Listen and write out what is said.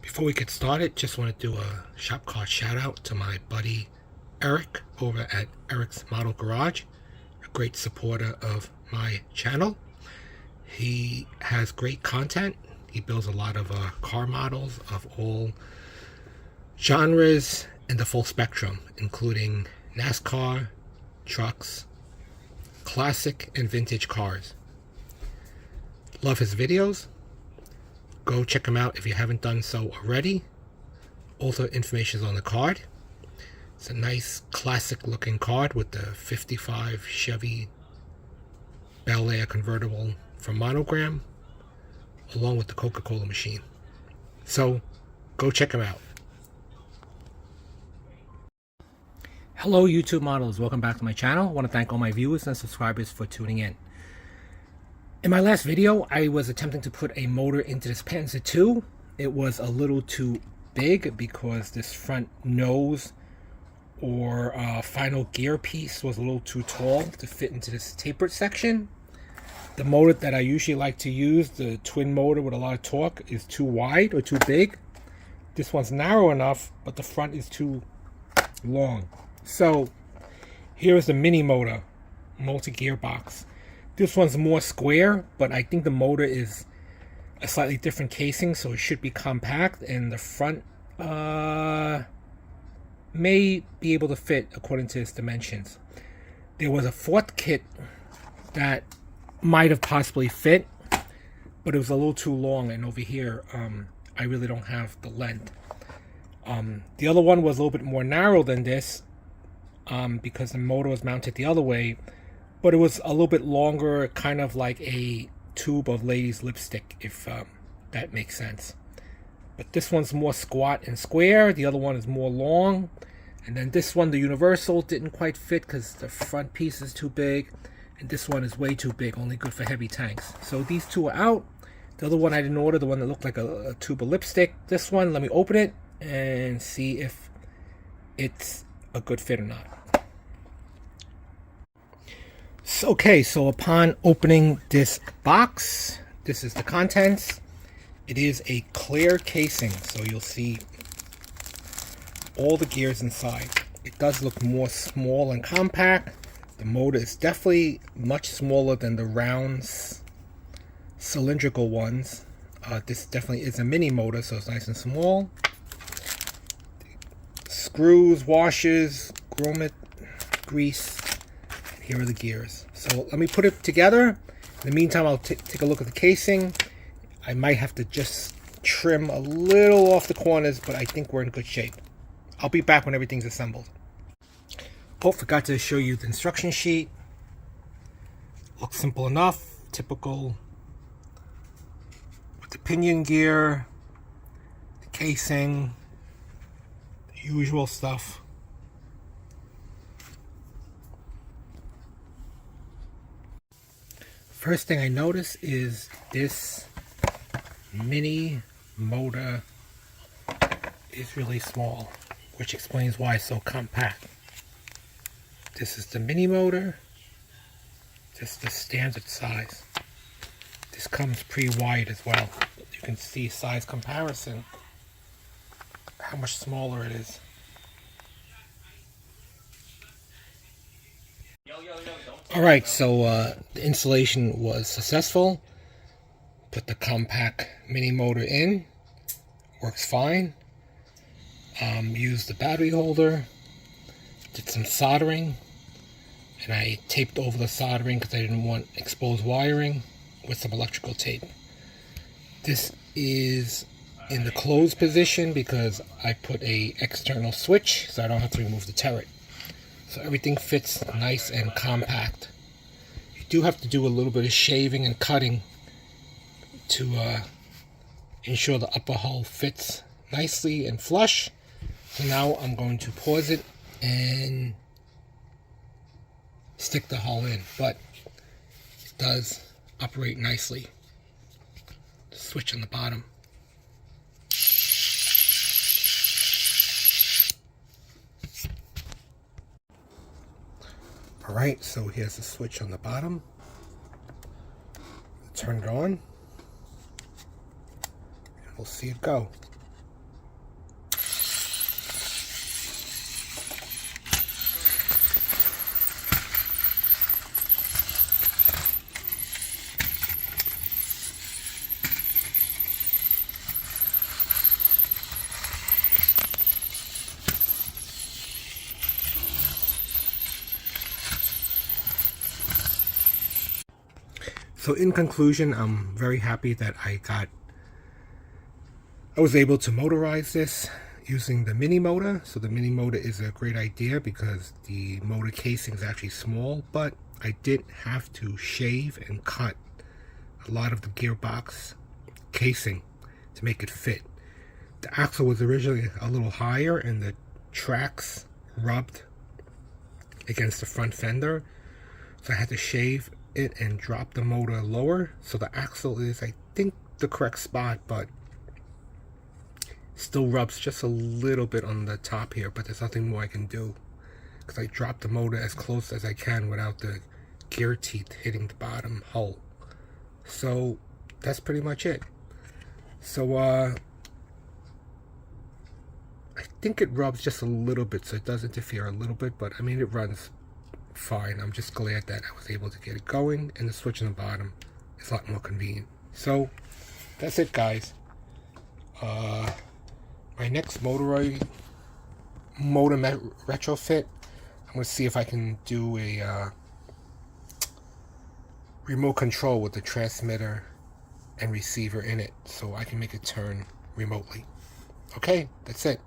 Before we get started, just want to do a shop car shout out to my buddy Eric over at Eric's Model Garage, a great supporter of my channel. He has great content. He builds a lot of car models of all genres and the full spectrum, including NASCAR, trucks, classic and vintage cars. Love his videos. Go check him out if you haven't done so already. Also, information is on the card. It's a nice classic looking card with the 55 Chevy Bel Air convertible from Monogram, along with the Coca-Cola machine. So go check him out. Hello YouTube models, welcome back to my channel. I want to thank all my viewers and subscribers for tuning in. In my last video, I was attempting to put a motor into this Panzer II. It was a little too big because this front nose or final gear piece was a little too tall to fit into this tapered section. The motor that I usually like to use, the twin motor with a lot of torque, is too wide or too big. This one's narrow enough, but the front is too long. So here's the mini motor, multi-gearbox. This one's more square, but I think the motor is a slightly different casing, so it should be compact, and the front may be able to fit according to its dimensions. There was a fourth kit that might have possibly fit, but it was a little too long, and over here I really don't have the length. The other one was a little bit more narrow than this because the motor was mounted the other way, but it was a little bit longer, kind of like a tube of ladies lipstick, if that makes sense. But this one's more squat and square, the other one is more long, and then this one, the universal, didn't quite fit because the front piece is too big, and this one is way too big, only good for heavy tanks. So these two are out. The other one I didn't order, the one that looked like a tube of lipstick. This one, let me open it and see if it's a good fit or not. Okay, so upon opening this box, this is the contents. It is a clear casing, so you'll see all the gears inside. It does look more small and compact. The motor is definitely much smaller than the round cylindrical ones. This definitely is a mini motor, so it's nice and small. Screws, washers, grommet, grease. Here are the gears. So let me put it together. In the meantime, I'll take a look at the casing. I might have to just trim a little off the corners, but I think we're in good shape. I'll be back when everything's assembled. Oh, forgot to show you the instruction sheet. Looks simple enough. Typical with the pinion gear, the casing, the usual stuff. First thing I notice is this mini motor is really small, which explains why it's so compact. This is the mini motor, just the standard size. This comes pretty wide as well. You can see size comparison, how much smaller it is. Alright, so the installation was successful. Put the compact mini motor in. Works fine. Used the battery holder. Did some soldering. And I taped over the soldering because I didn't want exposed wiring with some electrical tape. This is in the closed position because I put a external switch so I don't have to remove the turret. So everything fits nice and compact. You do have to do a little bit of shaving and cutting to ensure the upper hull fits nicely and flush. So now I'm going to pause it and stick the hull in, but it does operate nicely. The switch on the bottom. Alright, so here's the switch on the bottom. Turn it on. And we'll see it go. So in conclusion, I'm very happy that I was able to motorize this using the mini motor. So the mini motor is a great idea because the motor casing is actually small, but I did have to shave and cut a lot of the gearbox casing to make it fit. The axle was originally a little higher and the tracks rubbed against the front fender, so I had to shave it and drop the motor lower. So the axle is, I think, the correct spot, but still rubs just a little bit on the top here, but there's nothing more I can do because I dropped the motor as close as I can without the gear teeth hitting the bottom hull. So that's pretty much it. So I think it rubs just a little bit, so it does interfere a little bit, but I mean, it runs fine. I'm just glad that I was able to get it going, and the switch on the bottom is a lot more convenient. So that's it, guys. My next motor retrofit, I'm going to see if I can do a remote control with the transmitter and receiver in it, so I can make it turn remotely. Okay, that's it.